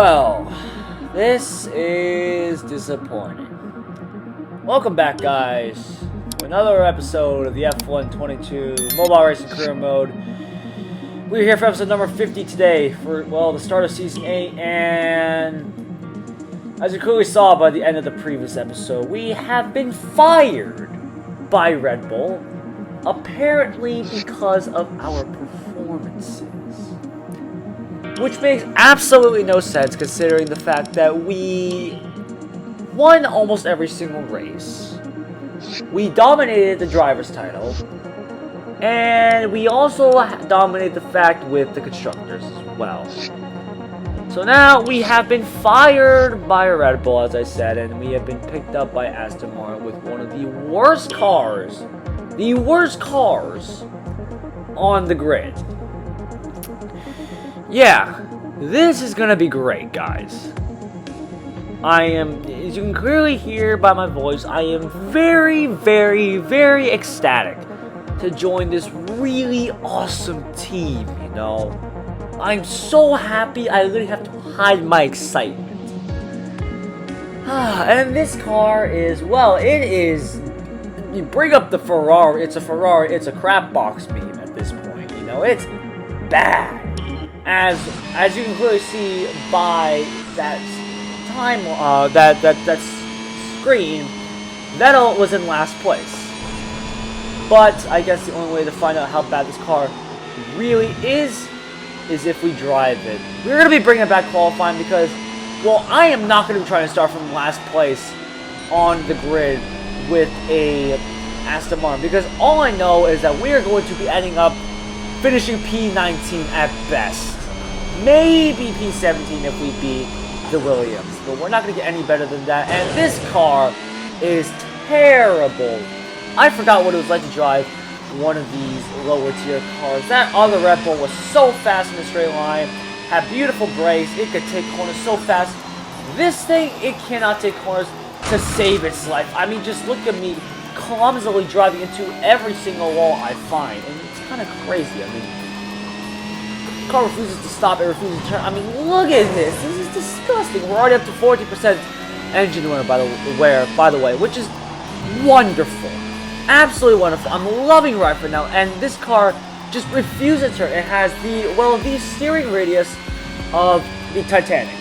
Well, this is disappointing. Welcome back, guys, to another episode of the F1 22 Mobile Racing Career Mode. We're here for episode number 50 today for, well, the start of Season 8, and as you clearly saw by the end of the previous episode, we have been fired by Red Bull, apparently because of our performances. Which makes absolutely no sense considering the fact that we won almost every single race. We dominated the driver's title. And we also dominated the fact with the constructors as well. So now we have been fired by Red Bull, as I said, and we have been picked up by Aston Martin with one of the worst cars on the grid. Yeah, this is gonna be great, guys. I am, as you can clearly hear by my voice, I am very, very, very ecstatic to join this really awesome team, you know. I'm so happy I literally have to hide my excitement. And this car is, well, it is, you bring up the Ferrari, it's a crap box meme at this point, you know, it's bad. As you can clearly see by that time, that screen, Vettel was in last place. But I guess the only way to find out how bad this car really is if we drive it. We're going to be bringing back qualifying because, well, I am not going to be trying to start from last place on the grid with a Aston Martin because all I know is that we are going to be ending up finishing P19 at best. Maybe P17 if we beat the Williams. But we're not going to get any better than that. And this car is terrible. I forgot what it was like to drive one of these lower tier cars. That other Red Bull was so fast in a straight line. Had beautiful brakes. It could take corners so fast. This thing, it cannot take corners to save its life. I mean, just look at me clumsily driving into every single wall I find. And it's kind of crazy. I mean, the car refuses to stop, it refuses to turn. I mean, look at this. This is disgusting. We're already up to 40% engine wear, by the way, which is wonderful. Absolutely wonderful. I'm loving right for now. And this car just refuses to turn. It has the steering radius of the Titanic.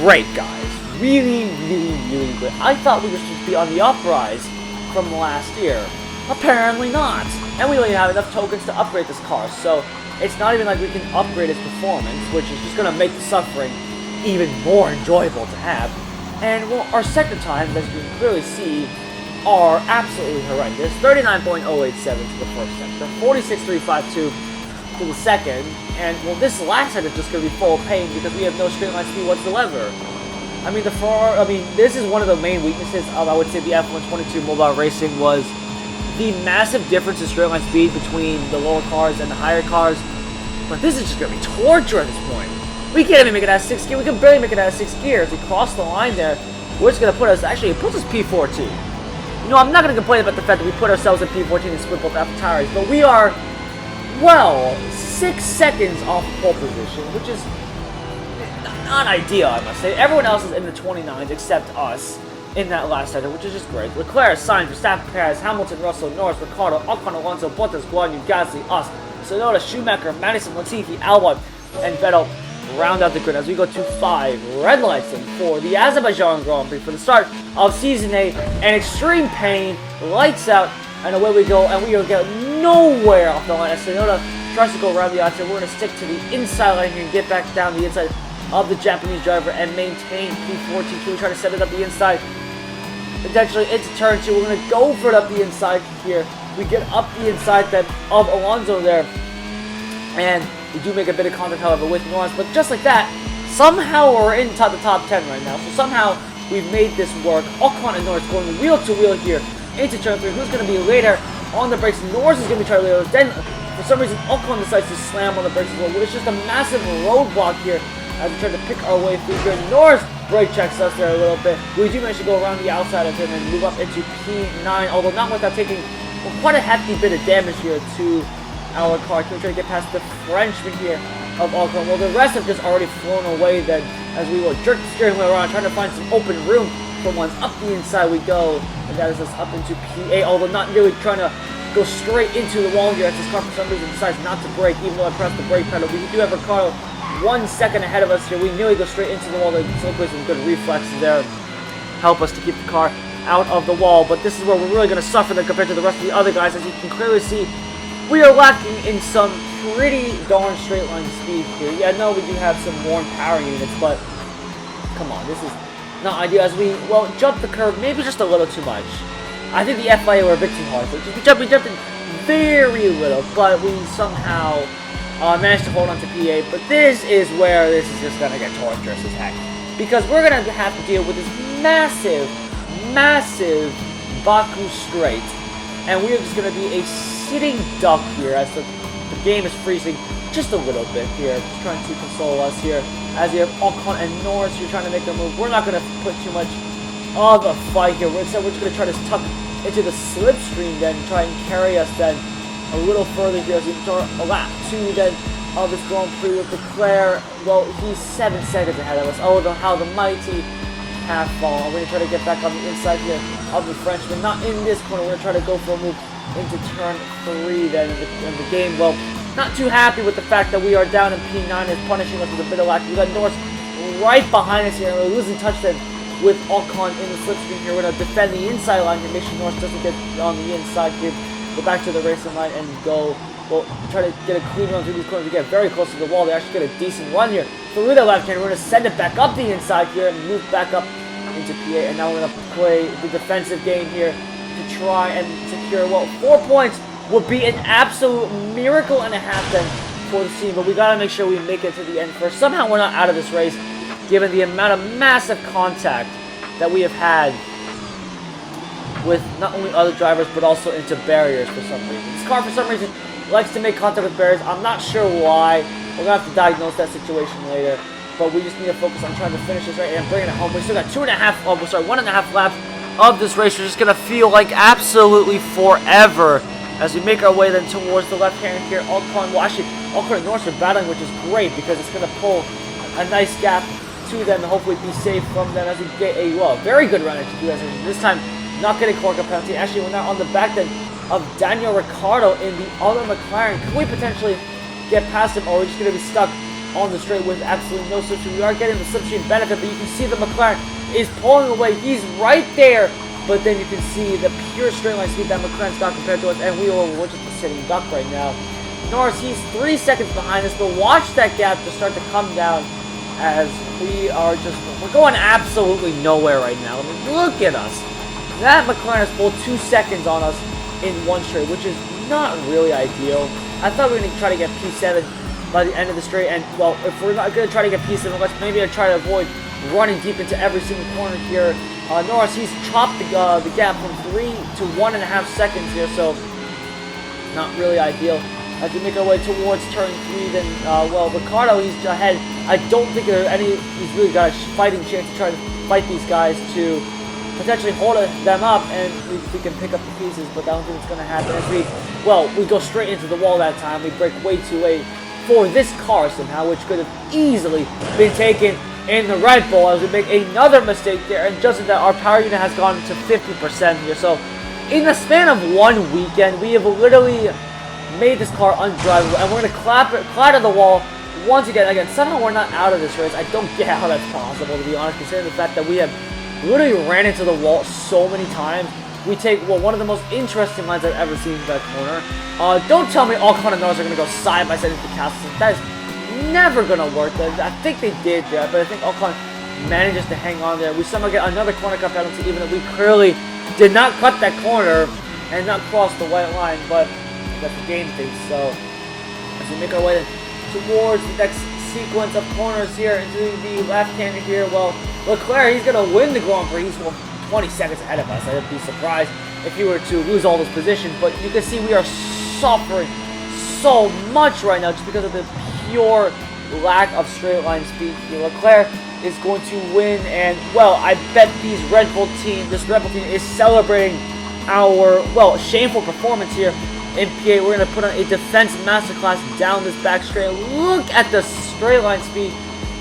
Great, guys. Really, really, really good. I thought we were supposed to be on the uprise from last year. Apparently not. And we don't even have enough tokens to upgrade this car. So it's not even like we can upgrade its performance, which is just going to make the suffering even more enjoyable to have. And, well, our second times, as you can clearly see, are absolutely horrendous. 39.087 to the first sector, 46.352 to the second, and, well, this last sector is just going to be full of pain because we have no straight line speed whatsoever. I mean, this is one of the main weaknesses of, I would say, the F1 22 Mobile Racing was the massive difference in straight line speed between the lower cars and the higher cars. But this is just going to be torture at this point. We can't even make it out of 6th gear. We can barely make it out of 6th gear. As we cross the line there, we're just going to put us, actually, it puts us P14. You know, I'm not going to complain about the fact that we put ourselves in P14 and split both after tires, but we are, well, 6 seconds off pole position, which is not ideal, I must say. Everyone else is in the 29s except us in that last sector, which is just great. Leclerc, Sainz, Verstappen, Perez, Hamilton, Russell, Norris, Ricciardo, Ocon, Alonso, Bottas, Guanyu, Gasly, us, Tsunoda, Schumacher, Madison, Latifi, Albon, and Vettel round out the grid as we go to 5 red lights and 4 the Azerbaijan Grand Prix for the start of Season 8, and extreme pain, lights out, and away we go, and we are getting nowhere off the line as Tsunoda tries to go around the outside. We're going to stick to the inside line here and get back down the inside of the Japanese driver and maintain P14. Can we try to set it up the inside? Potentially into turn 2. We're going to go for it up the inside here. We get up the inside of Alonso there, and we do make a bit of contact, however, with Norris, but just like that, somehow we're in the top 10 right now. So somehow we've made this work. Ocon and Norris going wheel to wheel here into turn 3. Who's going to be later on the brakes? Norris is going to be trying to later. Then, for some reason, Ocon decides to slam on the brakes as well. It's just a massive roadblock here as we try to pick our way through here. Norris brake checks us there a little bit. We do manage to go around the outside of him and move up into P9, although not without taking quite a hefty bit of damage here to our car. Can we try to get past the Frenchman here? of Ocon. Well, the rest have just already flown away then as we will jerk the steering wheel around, trying to find some open room for once. Up the inside we go, and that is us up into P8, although not really trying to go straight into the wall here as this car for some reason decides not to brake, even though I pressed the brake pedal. We do have Ricardo 1 second ahead of us here. We nearly go straight into the wall. There's some good reflexes there. Help us to keep the car out of the wall, but this is where we're really going to suffer then compared to the rest of the other guys. As you can clearly see, we are lacking in some pretty darn straight line speed here. Yeah, no, we do have some worn power units, but come on, this is not ideal as we, well, jump the curve maybe just a little too much. I think the FIA were a bit too hard. We jumped in very little, but we somehow managed to hold on to P8. But this is where this is just going to get torturous as heck, because we're going to have to deal with this massive Baku straight, and we're just going to be a sitting duck here as the game is freezing just a little bit here. Just trying to console us here as you have Ocon and Norris here trying to make their move. We're not going to put too much of a fight here. We're just going to try to tuck into the slipstream then, try and carry us then a little further here as we start a lap 2 then of this Grand Prix with Leclerc. Well, he's 7 seconds ahead of us. Oh, how the mighty have fallen. We're going to try to get back on the inside here of the Frenchman. Not in this corner. We're going to try to go for a move into turn 3 then in the game. Well, not too happy with the fact that we are down in P9 is punishing us with a bit of lack. We got Norris right behind us here, and we're losing touch then with Ocon in the slipstream here. We're going to defend the inside line to make sure Norris doesn't get on the inside here. Go back to the racing line and go, well, try to get a clean run through these corners. We get very close to the wall. They actually get a decent run here through the left hand. We're going to send it back up the inside here and move back up into P8. And now we're going to play the defensive game here to try and secure, well, 4 points would be an absolute miracle and a half then for the team, but we got to make sure we make it to the end first. Somehow we're not out of this race, given the amount of massive contact that we have had with not only other drivers, but also into barriers for some reason. This car, for some reason, likes to make contact with barriers. I'm not sure why. We're going to have to diagnose that situation later, but we just need to focus on trying to finish this race and bringing it home. We still got 1.5 laps of this race. We're just going to feel like absolutely forever as we make our way then towards the left hand here. Ocon, well actually, Ocon and Norris are battling, which is great because it's going to pull a nice gap to them and hopefully be safe from them as we get a, well, very good run into you guys. This time, not getting corker penalty. Actually, we're now on the back then of Daniel Ricciardo in the other McLaren. Could we potentially get past him, or are we just going to be stuck on the straight with absolutely no slipstream? We are getting the slipstream benefit, but you can see the McLaren is pulling away. He's right there. But then you can see the pure straight line speed that McLaren's got compared to us, and we're just a sitting duck right now. Norris, he's 3 seconds behind us, but watch that gap just start to come down as we're going absolutely nowhere right now. I mean, look at us. That McLaren has pulled 2 seconds on us in one straight, which is not really ideal. I thought we were going to try to get P7 by the end of the straight, and well, if we're not going to try to get P7, let's maybe try to avoid running deep into every single corner here. Norris, he's chopped the gap from 3 to 1.5 seconds here, so not really ideal. As we make our way towards turn 3, then, well, Ricciardo, he's ahead. I don't think he's really got a fighting chance to try to fight these guys to potentially hold them up, and we can pick up the pieces, but I don't think it's going to happen. As we go straight into the wall that time. We break way too late for this car somehow, which could have easily been taken in the Red Bull as we make another mistake there, and just as that, our power unit has gone to 50% here. So in the span of 1 weekend, we have literally made this car undrivable, and we're going to clatter the wall once again. Somehow we're not out of this race. I don't get how that's possible, to be honest, considering the fact that we have literally ran into the wall so many times. We take, well, one of the most interesting lines I've ever seen in that corner. Don't tell me Ocon and Norris are going to go side by side into the castle. That is never gonna work. I think they did that, but I think Ocon manages to hang on there. We somehow get another corner cut penalty, even though we clearly did not cut that corner and not cross the white line, but that's the game thing. So as we make our way towards the next sequence of corners here into the left hand here, well, Leclerc, he's gonna win the Grand Prix. He's 20 seconds ahead of us. I'd be surprised if he were to lose all those positions, but you can see we are suffering so much right now just because of the pure lack of straight line speed. Leclerc is going to win, and well, I bet this Red Bull team is celebrating our, well, shameful performance here in P8, we're going to put on a defense masterclass down this back straight. Look at the straight line speed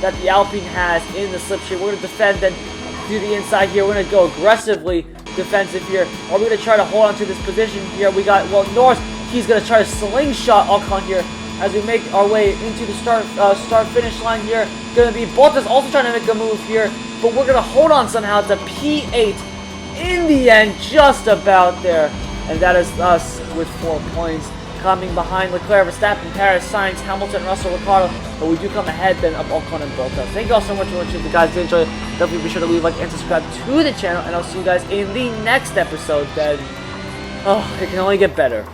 that the Alpine has in the slipstream. We're going to defend then to the inside here. We're going to go aggressively defensive here. Are we going to try to hold on to this position here? We got, well, Norris, he's going to try to slingshot Ocon here as we make our way into the start-finish line here. Going to be Bottas also trying to make a move here, but we're going to hold on somehow to P8 in the end, just about there. And that is us with 4 points. Coming behind Leclerc, Verstappen, Paris, Sainz, Hamilton, Russell, Ricardo. But we do come ahead then of Ocon and Bottas. Thank you all so much for watching. If you guys did enjoy it, definitely be sure to leave a like and subscribe to the channel. And I'll see you guys in the next episode then. Oh, it can only get better.